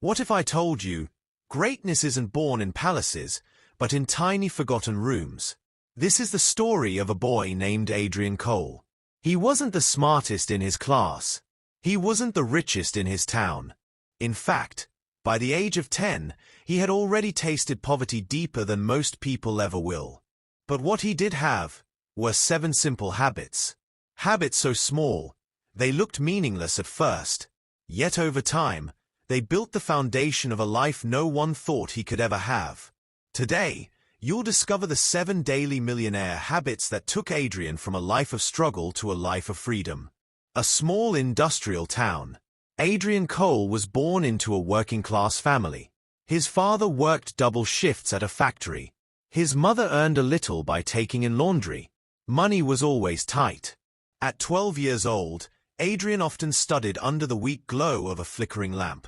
What if I told you, greatness isn't born in palaces, but in tiny forgotten rooms? This is the story of a boy named Adrian Cole. He wasn't the smartest in his class. He wasn't the richest in his town. In fact, by the age of 10, he had already tasted poverty deeper than most people ever will. But what he did have were 7 simple habits. Habits so small, they looked meaningless at first. Yet over time, they built the foundation of a life no one thought he could ever have. Today, you'll discover the 7 daily millionaire habits that took Adrian from a life of struggle to a life of freedom. A small industrial town. Adrian Cole was born into a working-class family. His father worked double shifts at a factory. His mother earned a little by taking in laundry. Money was always tight. At 12 years old, Adrian often studied under the weak glow of a flickering lamp,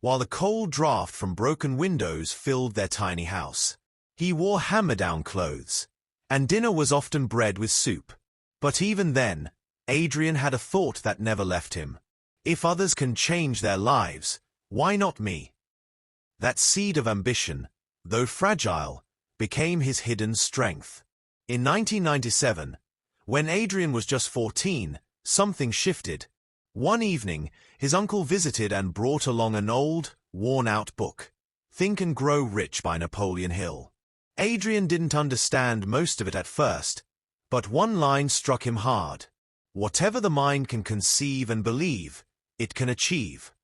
while the cold draft from broken windows filled their tiny house. He wore hammer-down clothes, and dinner was often bread with soup. But even then, Adrian had a thought that never left him. If others can change their lives, why not me? That seed of ambition, though fragile, became his hidden strength. In 1997, when Adrian was just 14, something shifted. One evening, his uncle visited and brought along an old, worn-out book, Think and Grow Rich by Napoleon Hill. Adrian didn't understand most of it at first, but one line struck him hard. Whatever the mind can conceive and believe, it can achieve.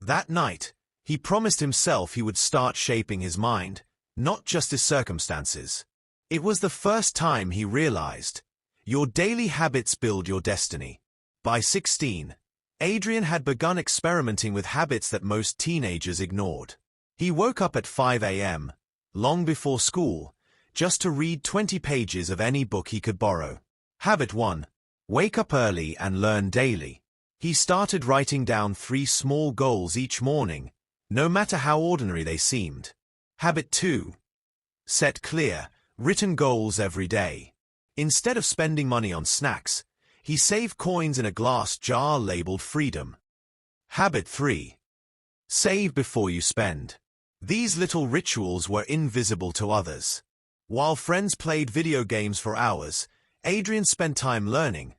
That night, he promised himself he would start shaping his mind, not just his circumstances. It was the first time he realized, your daily habits build your destiny. By 16, Adrian had begun experimenting with habits that most teenagers ignored. He woke up at 5 a.m., long before school, just to read 20 pages of any book he could borrow. Habit 1. Wake up early and learn daily. He started writing down 3 small goals each morning, no matter how ordinary they seemed. Habit 2. Set clear, written goals every day. Instead of spending money on snacks, he saved coins in a glass jar labeled freedom. Habit 3. Save before you spend. These little rituals were invisible to others. While friends played video games for hours, Adrian spent time learning,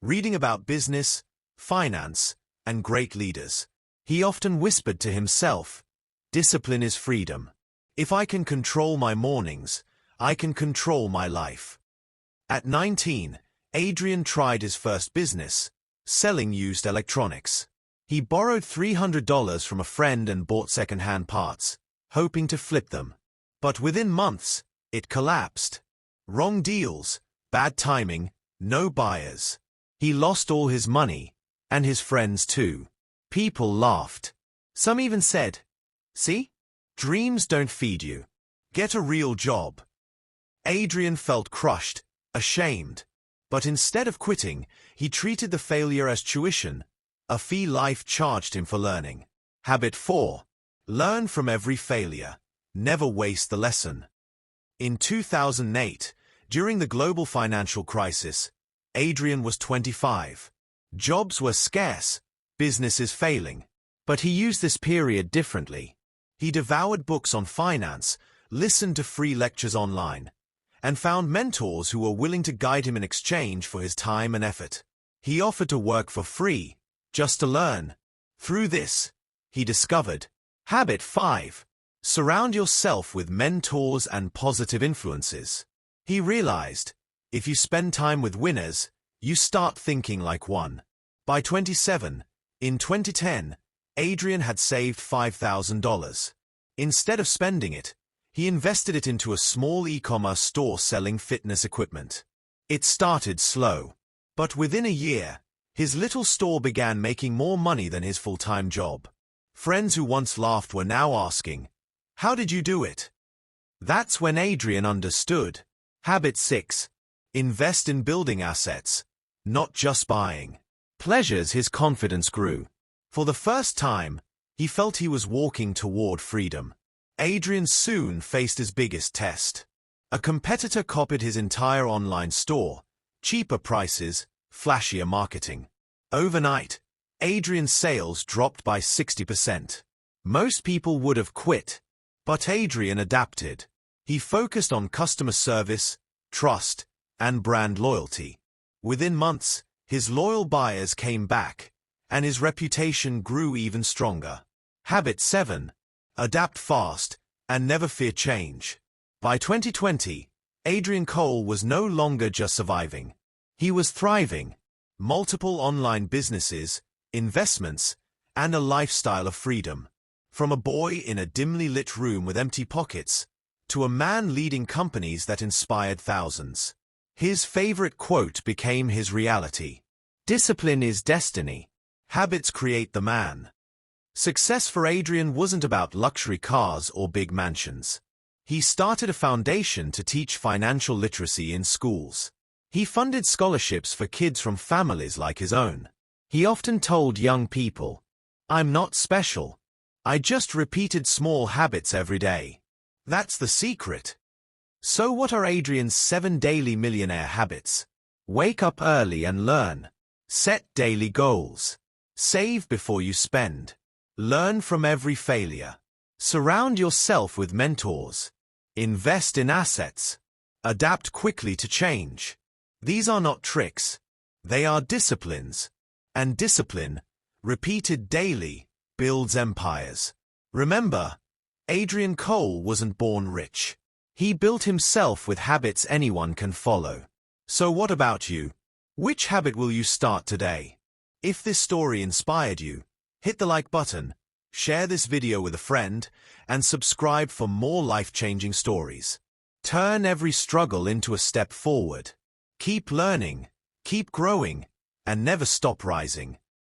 reading about business, finance, and great leaders. He often whispered to himself, discipline is freedom. If I can control my mornings, I can control my life. At 19, Adrian tried his first business, selling used electronics. He borrowed $300 from a friend and bought second-hand parts, hoping to flip them. But within months, it collapsed. Wrong deals, bad timing, no buyers. He lost all his money, and his friends too. People laughed. Some even said, see? Dreams don't feed you. Get a real job. Adrian felt crushed, ashamed. But instead of quitting, he treated the failure as tuition, a fee life charged him for learning. Habit 4. Learn from every failure. Never waste the lesson. In 2008, during the global financial crisis, Adrian was 25. Jobs were scarce, businesses failing. But he used this period differently. He devoured books on finance, listened to free lectures online, and found mentors who were willing to guide him in exchange for his time and effort. He offered to work for free, just to learn. Through this, he discovered Habit 5. Surround yourself with mentors and positive influences. He realized, if you spend time with winners, you start thinking like one. By 27, in 2010, Adrian had saved $5,000. Instead of spending it, he invested it into a small e-commerce store selling fitness equipment. It started slow, but within a year, his little store began making more money than his full-time job. Friends who once laughed were now asking, how did you do it? That's when Adrian understood. Habit 6. Invest in building assets, not just buying. Pleasures his confidence grew. For the first time, he felt he was walking toward freedom. Adrian soon faced his biggest test. A competitor copied his entire online store, cheaper prices, flashier marketing. Overnight, Adrian's sales dropped by 60%. Most people would have quit, but Adrian adapted. He focused on customer service, trust, and brand loyalty. Within months, his loyal buyers came back, and his reputation grew even stronger. Habit 7. Adapt fast and never fear change. By 2020, Adrian Cole was no longer just surviving. He was thriving. Multiple online businesses, investments, and a lifestyle of freedom. From a boy in a dimly lit room with empty pockets, to a man leading companies that inspired thousands. His favorite quote became his reality. Discipline is destiny. Habits create the man. Success for Adrian wasn't about luxury cars or big mansions. He started a foundation to teach financial literacy in schools. He funded scholarships for kids from families like his own. He often told young people, "I'm not special. I just repeated small habits every day." That's the secret. So what are Adrian's 7 daily millionaire habits? Wake up early and learn. Set daily goals. Save before you spend. Learn from every failure. Surround yourself with mentors. Invest in assets. Adapt quickly to change. These are not tricks. They are disciplines. And discipline, repeated daily, builds empires. Remember, Adrian Cole wasn't born rich. He built himself with habits anyone can follow. So what about you? Which habit will you start today? If this story inspired you, hit the like button, share this video with a friend, and subscribe for more life-changing stories. Turn every struggle into a step forward. Keep learning, keep growing, and never stop rising.